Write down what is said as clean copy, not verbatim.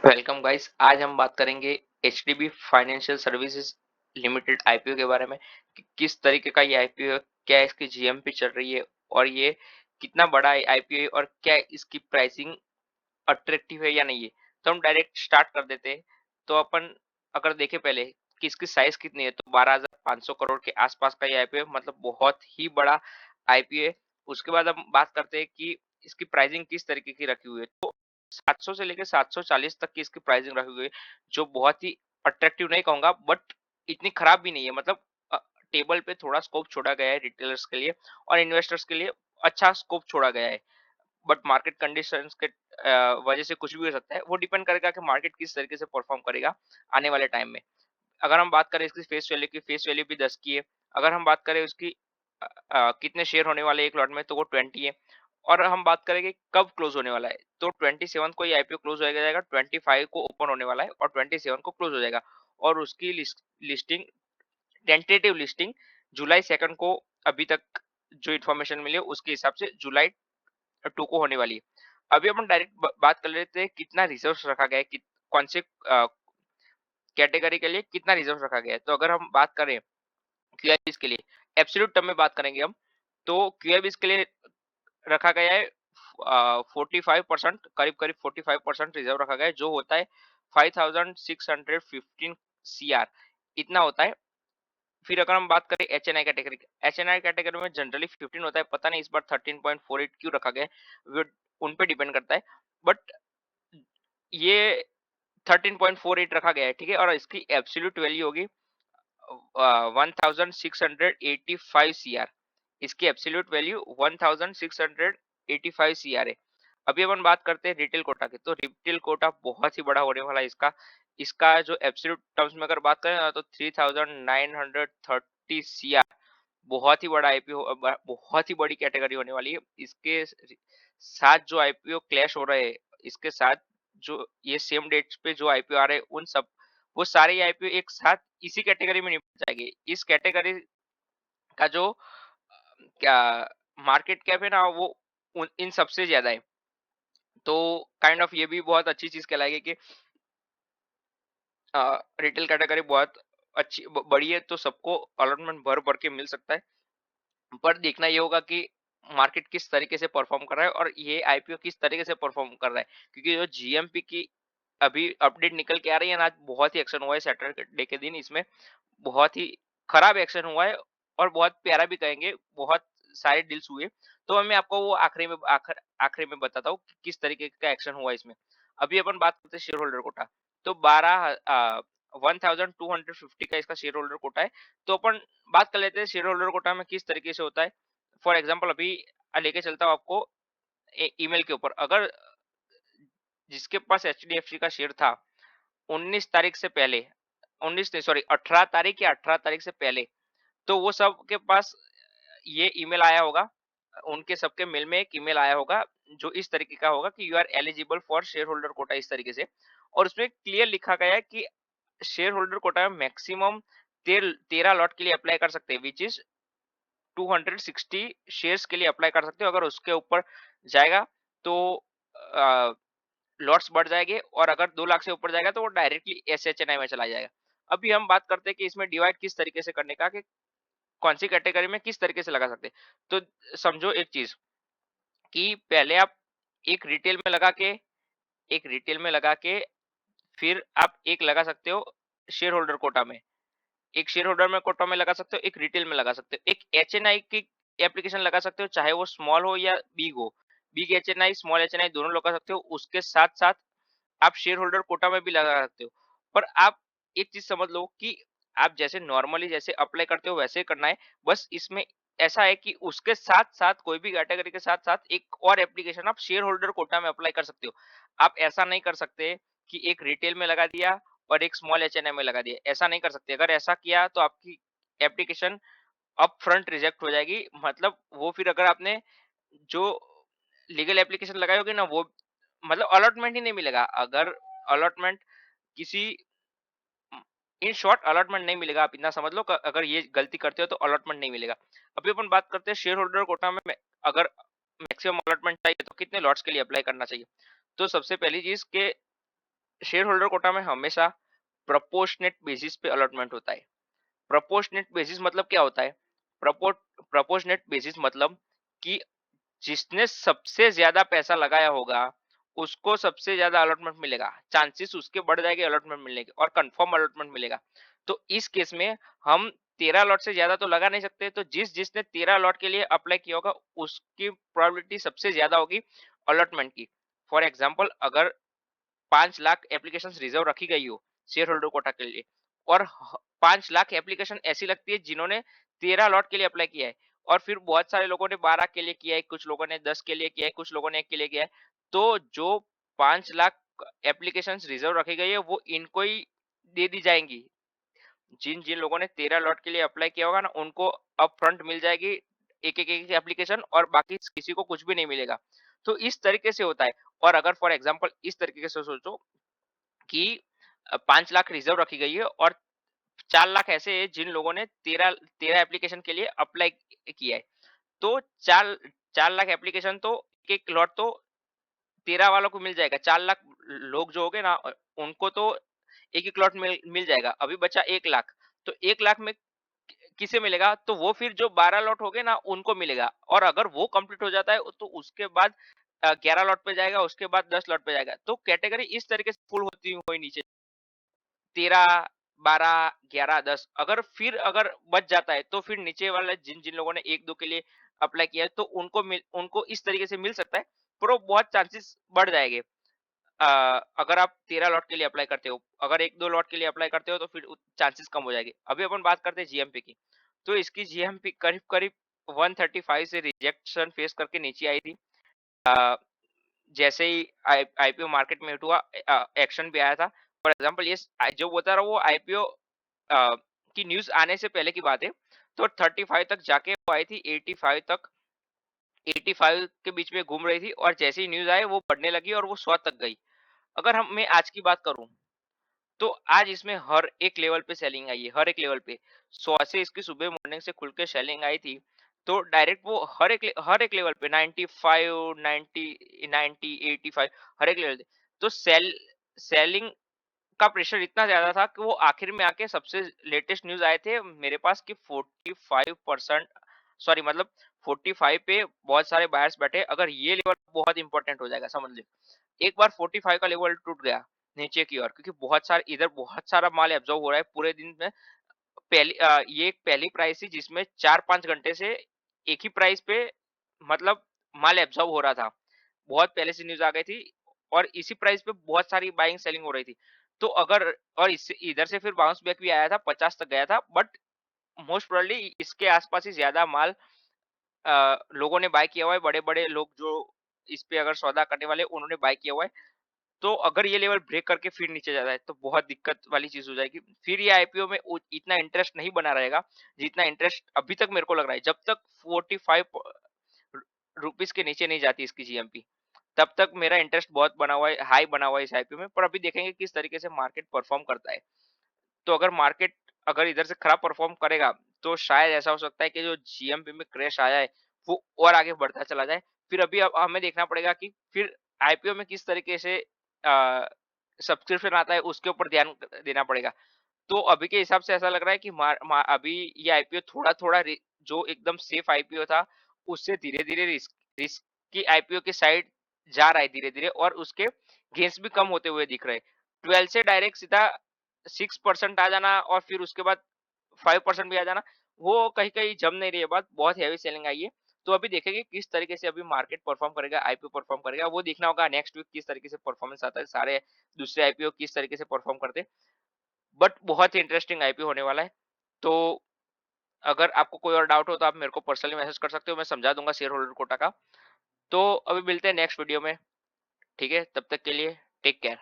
Welcome guys. आज हम बात करेंगे HDB financial services limited IPO के बारे में कि किस तरीके का ये आईपीओ है, क्या इसकी जीएमपी चल रही है और ये कितना बड़ा आईपीओ है और क्या इसकी प्राइसिंग अट्रैक्टिव है या नहीं है। तो हम डायरेक्ट स्टार्ट कर देते हैं। तो अपन अगर देखें पहले कि इसकी साइज कितनी है तो 12,500 करोड़ के आसपास का ये आईपीओ है, मतलब बहुत ही बड़ा आईपीओ है। उसके बाद हम बात करते हैं कि इसकी प्राइसिंग किस तरीके की रखी हुई है। तो 700 से लेकर 740 तक की इसकी प्राइसिंग रखी हुई है, जो बहुत ही अट्रैक्टिव नहीं कहूंगा बट इतनी खराब भी नहीं है। मतलब टेबल पे थोड़ा स्कोप छोड़ा गया है रिटेलर्स के लिए और इन्वेस्टर्स के लिए अच्छा स्कोप छोड़ा गया है। बट मार्केट कंडीशंस के वजह से कुछ भी हो सकता है। वो डिपेंड करेगा कि मार्केट किस तरीके से परफॉर्म करेगा आने वाले टाइम में। अगर हम बात करें इसकी फेस वैल्यू की, फेस वैल्यू भी 10 की है। अगर हम बात करें उसकी कितने शेयर होने वाले एक लॉट में, तो वो 20 है। और हम बात करेंगे कब क्लोज होने वाला है, तो 27 को ये आईपीओ क्लोज हो जाएगा, 25 को ओपन होने वाला है और 27 को क्लोज हो जाएगा। और उसकी लिस्टिंग, टेंटेटिव लिस्टिंग जुलाई 2 को अभी तक जो इन्फॉर्मेशन मिली है उसके हिसाब से जुलाई 2 को होने वाली है। अभी अपन डायरेक्ट बात कर लेते हैं कितना रिजर्व रखा गया है, कौन से कैटेगरी के लिए कितना रिजर्व रखा गया है। तो अगर हम बात करें क्यूआईबीज के लिए, एब्सोल्यूट टर्म में बात करेंगे हम, तो क्यूआईबीज के लिए रखा गया है 45%, करीब करीब 45% रिजर्व रखा गया है, जो होता है 5,615 सीआर, इतना होता है। फिर अगर हम बात करें एचएनआई कैटेगरी, एचएनआई कैटेगरी में जनरली 15 होता है, पता नहीं इस बार 13.48 क्यों रखा गया है, वो उन पे डिपेंड करता है। बट ये 13.48 रखा गया है, ठीक है। और इसकी एब्सोल्यूट वैल्यू होगी 1685 सीआर। इसकी एब्सोल्यूट वैल्यू 1685 सीआर है। अभी अपन बात करते हैं रिटेल कोटा की, तो रिटेल कोटा बहुत ही बड़ा होने वाला है इसका। इसका जो एब्सोल्यूट टर्म्स में अगर बात करें ना, तो 3930 सीआर, बहुत ही बड़ा आईपीओ, बहुत ही बड़ी कैटेगरी होने वाली है। इसके साथ जो आईपीओ क्लैश हो रहे हैं, इसके साथ जो ये सेम डेट्स पे जो आईपीओ आ रहे हैं, उन सब वो सारे आईपीओ एक साथ इसी कैटेगरी में निपट जाएंगे। इस कैटेगरी का जो क्या मार्केट कैप है ना, वो इन सबसे ज्यादा है। तो काइंड ऑफ ये भी बहुत अच्छी चीज कहलाएगी कि रिटेल कैटेगरी बहुत अच्छी बड़ी है, तो सबको अलॉटमेंट भर भर के मिल सकता है। पर देखना ये होगा कि मार्केट किस तरीके से परफॉर्म कर रहा है और ये आईपीओ किस तरीके से परफॉर्म कर रहा है। क्योंकि जो जीएमपी की अभी अपडेट निकल के आ रही है ना, आज बहुत ही एक्शन हुआ है सैटरडे के दिन। इसमें बहुत ही खराब एक्शन हुआ है और बहुत प्यारा भी कहेंगे, बहुत सारे डील्स हुए। तो मैं आपको वो आखिरी में बताता हूँ कि किस तरीके का एक्शन हुआ इसमें। अभी अपन बात करते हैं शेयर होल्डर कोटा। तो 12,250 का इसका शेयर होल्डर कोटा है। तो अपन बात कर लेते हैं शेयर होल्डर कोटा में किस तरीके से होता है। फॉर एग्जाम्पल अभी लेके चलता हूँ आपको ईमेल के ऊपर। अगर जिसके पास एचडीएफसी का शेयर था 19 तारीख से पहले, 19 नहीं सॉरी 18 तारीख या 18 तारीख से पहले, तो वो सब के पास ये ईमेल आया होगा। उनके सबके मेल में एक ईमेल आया होगा जो इस तरीके का होगा कि you are eligible for shareholder quota, इस तरीके से। और उसमें क्लियर लिखा गया है कि शेयर होल्डर कोटा में मैक्सिमम 13 लॉट के लिए अप्लाई कर सकते हैं, विच इज 260 शेयर्स के लिए अप्लाई कर सकते हो। अगर उसके ऊपर जाएगा तो लॉट्स बढ़ जाएंगे, और अगर 2 लाख से ऊपर जाएगा तो वो डायरेक्टली एसएचएनआई में चला जाएगा। अभी हम बात करते हैं कि इसमें डिवाइड किस तरीके से करने का, कि कौन सी कैटेगरी में किस तरीके से लगा सकते हैं। तो समझो एक चीज कि पहले आप एक रिटेल में लगा के, एक रिटेल में लगा के फिर आप एक लगा सकते हो शेयर होल्डर कोटा में, एक शेयर होल्डर में कोटा में लगा सकते हो, एक रिटेल में लगा सकते हो, एक एचएनआई की एप्लीकेशन लगा सकते हो, चाहे वो स्मॉल हो या बिग हो। बिग एचएनआई, स्मॉल एचएनआई दोनों लगा सकते हो। उसके साथ साथ आप शेयर होल्डर कोटा में भी लगा सकते हो। पर आप एक चीज समझ लो कि आप जैसे नॉर्मली जैसे अप्लाई करते हो वैसे ही करना है। बस इसमें ऐसा है कि उसके साथ साथ कोई भी कैटेगरी के साथ साथ एक और एप्लीकेशन आप शेयर होल्डर कोटा में अप्लाई कर सकते हो। आप ऐसा नहीं कर सकते कि एक रिटेल में लगा दिया और एक स्मॉल एचएनआई में लगा दिया, ऐसा नहीं कर सकते। अगर ऐसा किया तो आपकी एप्लीकेशन अप फ्रंट रिजेक्ट हो जाएगी। मतलब वो फिर अगर आपने जो लीगल एप्लीकेशन लगाई होगी ना, वो मतलब अलॉटमेंट ही नहीं मिलेगा। अगर अलॉटमेंट किसी इन शॉर्ट अलॉटमेंट नहीं मिलेगा, आप इतना समझ लो। अगर ये गलती करते हो तो अलॉटमेंट नहीं मिलेगा। अभी अपन बात करते हैं शेयर होल्डर कोटा में अगर मैक्सिमम अलॉटमेंट चाहिए तो कितने लॉट्स के लिए अप्लाई करना चाहिए। तो सबसे पहली चीज के शेयर होल्डर कोटा में हमेशा प्रोपोर्शनेट बेसिस पे अलॉटमेंट होता है। प्रोपोर्शनेट बेसिस मतलब क्या होता है? प्रपो प्रोपोर्शनेट बेसिस मतलब कि जिसने सबसे ज्यादा पैसा लगाया होगा उसको सबसे ज्यादा अलॉटमेंट मिलेगा, चांसेस उसके बढ़ जाएंगे अलॉटमेंट मिलने के, और कंफर्म अलॉटमेंट मिलेगा। तो इस केस में हम 13 लॉट से ज्यादा तो लगा नहीं सकते, तो जिसने 13 लॉट के लिए अप्लाई किया होगा उसकी प्रोबेबिलिटी सबसे ज्यादा होगी अलॉटमेंट की। फॉर एग्जाम्पल, अगर 5 लाख एप्लीकेशन रिजर्व रखी गई हो शेयर होल्डर कोटा के लिए, और 5 लाख एप्लीकेशन ऐसी लगती है जिन्होंने 13 लॉट के लिए अप्लाई किया है, और फिर बहुत सारे लोगों ने 12 के लिए किया है, कुछ लोगों ने 10 के लिए किया है, कुछ लोगों ने 1 के लिए किया है। तो जो 5 लाख एप्लीकेशन रिजर्व रखी गई है वो इनको ही दे दी जाएंगी। जिन जिन लोगों ने 13 लॉट के लिए अप्लाई किया होगा ना, उनको अप फ्रंट मिल जाएगी एक एप्लीकेशन, और बाकी किसी को कुछ भी नहीं मिलेगा। तो इस तरीके से होता है। और अगर फॉर एग्जाम्पल इस तरीके से सोचो कि 5 लाख रिजर्व रखी गई है, और 4 लाख ऐसे हैं जिन लोगों ने तेरह तेरह एप्लीकेशन के लिए अप्लाई किया है। तो चार 4 लाख एप्लीकेशन तो एक लॉट तो 13 वालों को मिल जाएगा। 4 लाख लोग जो हो गए ना, उनको तो एक एक लॉट मिल जाएगा। अभी बचा 1 लाख। तो 1 लाख में किसे मिलेगा? तो वो फिर जो 12 लॉट हो गए ना उनको मिलेगा, और अगर वो कंप्लीट हो जाता है तो उसके बाद 11 लॉट पे जाएगा, उसके बाद 10 लॉट पे जाएगा। तो कैटेगरी इस तरीके से फुल होती हुई नीचे 13, 12, 11, 10, अगर बच जाता है तो फिर नीचे वाले जिन जिन लोगों ने 1-2 के लिए अप्लाई किया है तो उनको इस तरीके से मिल सकता है, पर वो बहुत चांसेस बढ़ जाएंगे। अ, अगर आप 13 लॉट के लिए अप्लाई करते हो, अगर 1-2 लॉट के लिए अप्लाई करते हो तो फिर चांसेस कम हो जाएंगे। अभी अपन बात करते हैं जीएमपी की। तो इसकी जीएमपी करीब-करीब 135 से रिजेक्शन फेस करके नीचे आई थी। अ, जैसे ही आईपीओ मार्केट में हिट हुआ, एक्शन भी आया था। फॉर एग्जांपल ये जो बता रहा हूँ वो आईपीओ की न्यूज़ आने से पहले की बात है। तो 35 तक जाके वो आई थी 85 तक, 85 के बीच में घूम रही थी, और जैसे ही न्यूज़ आए वो बढ़ने लगी और वो 100 तक गई। अगर हम मैं आज की बात करूँ, तो आज इसमें हर एक लेवल पे सेलिंग आई है, हर एक लेवल पे। 100 से इसकी सुबह मॉर्निंग से खुल के सेलिंग आई थी। तो डायरेक्ट वो हर एक लेवल पे 95, 90, 90, 85 हर एक लेवल पे। तो सेलिंग का प्रेशर इतना ज्यादा था कि वो आखिर में आके सबसे लेटेस्ट न्यूज आए थे मेरे पास कि 45%, सॉरी मतलब 45 पे बहुत सारे बायर्स बैठे। अगर ये लेवल बहुत इंपॉर्टेंट हो जाएगा समझ लो। एक बार 45 का लेवल टूट गया नीचे की ओर, क्योंकि बहुत सारा माल एब्जॉर्ब हो रहा है पूरे दिन में। ये एक पहली प्राइस थी जिसमें 4-5 घंटे से एक ही प्राइस पे मतलब माल एब्जॉर्ब हो रहा था। बहुत पहले से न्यूज़ आ गई थी, और इसी प्राइस पे बहुत सारी बाइंग सेलिंग हो रही थी। तो अगर और इससे इधर से फिर बाउंस बैक भी आया था, 50 तक गया था, बट मोस्ट प्रोबेबली इसके आसपास ही ज़्यादा माल लोगों ने बाय किया हुआ है। बड़े-बड़े लोग जो इस पे अगर सौदा करने वाले उन्होंने बाय किया हुआ है। तो अगर ये लेवल ब्रेक करके फिर नीचे जाता है तो बहुत दिक्कत वाली चीज हो जाएगी। फिर ये आईपीओ में इतना इंटरेस्ट नहीं बना रहेगा जितना इंटरेस्ट अभी तक मेरे को लग रहा है। जब तक 45 रुपीस के नीचे नहीं जाती इसकी जीएमपी, तब तक मेरा इंटरेस्ट बहुत बना हुआ है, हाई बना हुआ है इस आईपीओ में। पर अभी देखेंगे किस तरीके से मार्केट परफॉर्म करता है। तो अगर मार्केट अगर इधर से खराब परफॉर्म करेगा तो शायद ऐसा हो सकता है कि जो जीएमपी में क्रैश आया है वो और आगे बढ़ता चला जाए। फिर अभी अब हमें देखना पड़ेगा कि फिर आईपीओ में किस तरीके से सब्सक्रिप्शन आता है उसके ऊपर ध्यान देना पड़ेगा। तो अभी के हिसाब से ऐसा लग रहा है कि अभी ये आईपीओ थोड़ा-थोड़ा जो एकदम सेफ आईपीओ था, उससे धीरे-धीरे रिस्क रिस्क की आईपीओ की साइड जा रहा है धीरे-धीरे, और उसके गेन्स भी कम होते हुए दिख रहे हैं। 12 से डायरेक्ट सीधा 6% आ जाना और फिर उसके बाद 5% भी आ जाना, वो कहीं-कहीं जम नहीं रही है बात, बहुत हेवी सेलिंग आई है। तो अभी देखेंगे किस तरीके से अभी मार्केट परफॉर्म करेगा, आईपीओ परफॉर्म करेगा, वो देखना होगा नेक्स्ट वीक किस तरीके से परफॉर्मेंस आता है, सारे दूसरे आईपीओ किस तरीके से परफॉर्म करते हैं। बट बहुत ही इंटरेस्टिंग आईपीओ होने वाला है। तो अगर आपको कोई और डाउट हो तो आप मेरे को पर्सनली मैसेज कर सकते हो, मैं समझा दूंगा शेयर होल्डर कोटा का। तो अभी मिलते हैं नेक्स्ट वीडियो में। ठीक है, तब तक के लिए टेक केयर।